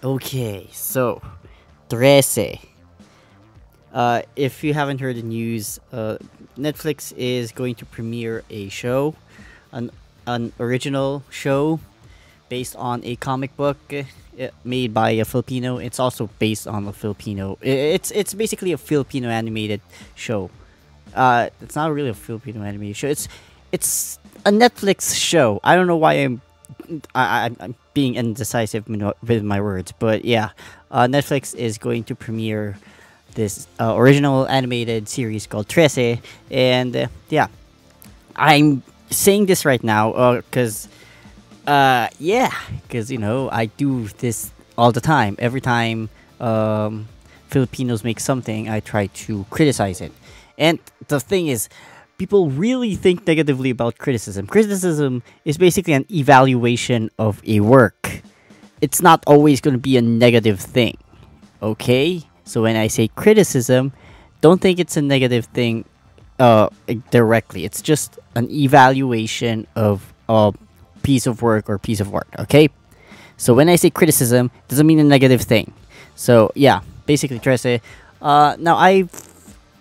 Okay, so Trese. If you haven't heard the news, Netflix is going to premiere a show, an an original show based on a comic book made by a Filipino. It's also based on a Filipino. It's basically a Filipino animated show. It's not really a Filipino animated show. It's a Netflix show. I don't know why I'm being indecisive with my words, but yeah, Netflix is going to premiere this original animated series called Trese, and yeah, I'm saying this right now because yeah, because I do this all the time. Every time Filipinos make something, I try to criticize it, and the thing is, people really think negatively about criticism. Criticism is basically an evaluation of a work. It's not always going to be a negative thing. Okay? So when I say criticism, don't think it's a negative thing directly. It's just an evaluation of a piece of work or piece of art. Okay? So when I say criticism, it doesn't mean a negative thing. So yeah, basically, Trese. Now I've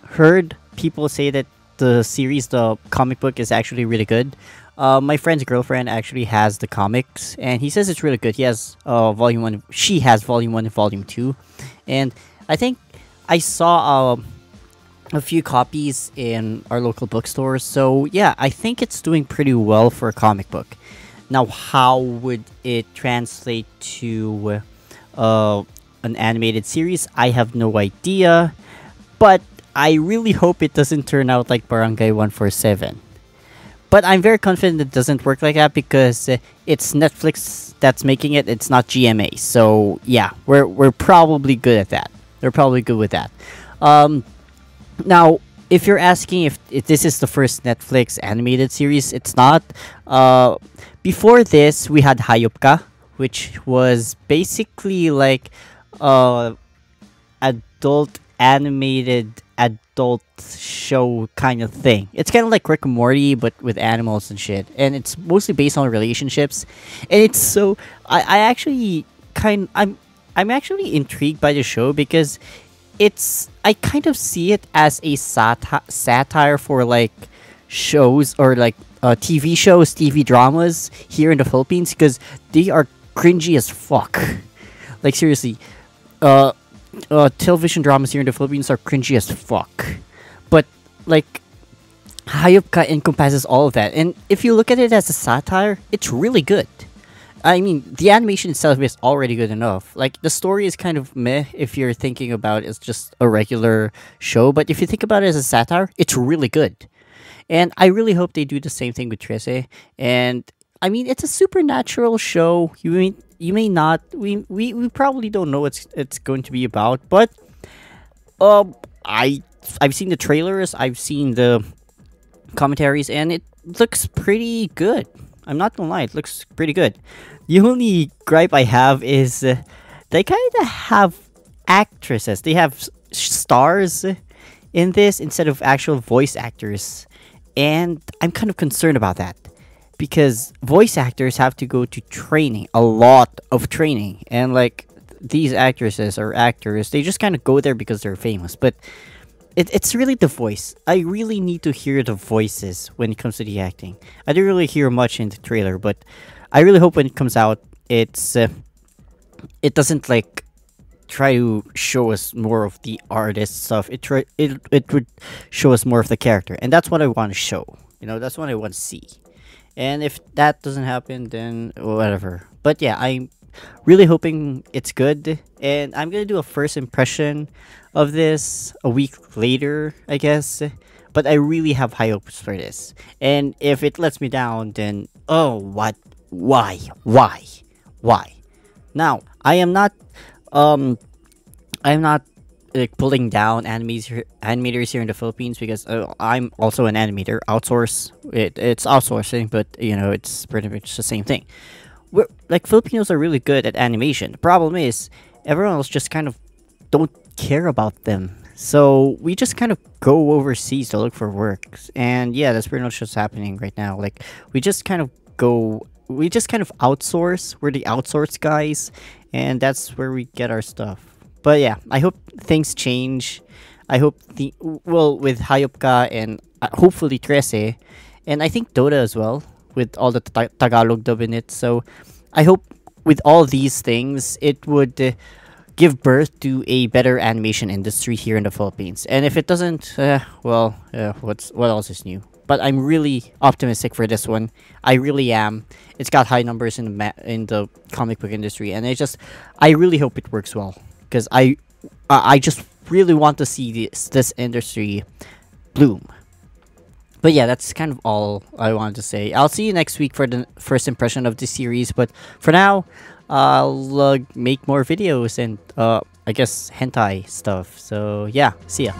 heard people say that the comic book is actually really good. My friend's girlfriend actually has the comics, and he says it's really good. He has volume one. She has volume one and volume two, and I think I saw a few copies in our local bookstores. So yeah, I think it's doing pretty well for a comic book. Now, how would it translate to an animated series? I have no idea, but I really hope it doesn't turn out like Barangay 147. But I'm very confident it doesn't work like that because it's Netflix that's making it. It's not GMA. So yeah, we're probably good at that. They're probably good with that. Now, if you're asking if this is the first Netflix animated series, it's not. Before this, we had Hayopka, which was basically like adult animated adult show kind of thing. It's kind of like Rick and Morty, but with animals and shit. And it's mostly based on relationships. And it's so I actually I'm actually intrigued by the show because I kind of see it as a satire for like shows or like TV shows, TV dramas here in the Philippines because they are cringy as fuck. Like seriously, television dramas here in the Philippines are cringy as fuck. But like Hayopka encompasses all of that, and if you look at it as a satire, it's really good. I mean, the animation itself is already good enough. Like, the story is kind of meh if you're thinking about it as just a regular show, but if you think about it as a satire, it's really good. And I really hope they do the same thing with Trese. And, I mean, it's a supernatural show. You may not... We probably don't know what it's going to be about, but... I've seen the trailers, I've seen the commentaries, and it looks pretty good. I'm not gonna lie, it looks pretty good. The only gripe I have is they kind of have actresses. They have stars in this instead of actual voice actors. And I'm kind of concerned about that. Because voice actors have to go to training, a lot of training. And like, these actresses or actors, they just kind of go there because they're famous. But it's really the voice. I really need to hear the voices when it comes to the acting. I didn't really hear much in the trailer, but I really hope when it comes out, it doesn't like try to show us more of the artist stuff. It would show us more of the character, and that's what I want to show. That's what I want to see. And if that doesn't happen, then whatever. But yeah, I'm really hoping it's good, and I'm gonna do a first impression of this a week later, I guess. But I really have high hopes for this, and if it lets me down, then what? Why? Now, I am not like pulling down animators here in the Philippines because I'm also an animator. It's outsourcing, but it's pretty much the same thing. Like, Filipinos are really good at animation. The problem is everyone else just kind of don't care about them. So we just kind of go overseas to look for work. And yeah, that's pretty much what's happening right now. Like, we just kind of outsource. We're the outsource guys. and that's where we get our stuff. But yeah, I hope things change. I hope with Hayopka and hopefully Trese, and I think Dota as well, with all the Tagalog dub in it. So I hope with all these things, it would give birth to a better animation industry here in the Philippines. And if it doesn't, what else is new? But I'm really optimistic for this one. I really am. It's got high numbers in in the comic book industry, and I really hope it works well because I just really want to see this industry bloom. But yeah, that's kind of all I wanted to say. I'll see you next week for the first impression of this series. But for now, I'll make more videos and I guess hentai stuff. So yeah, see ya.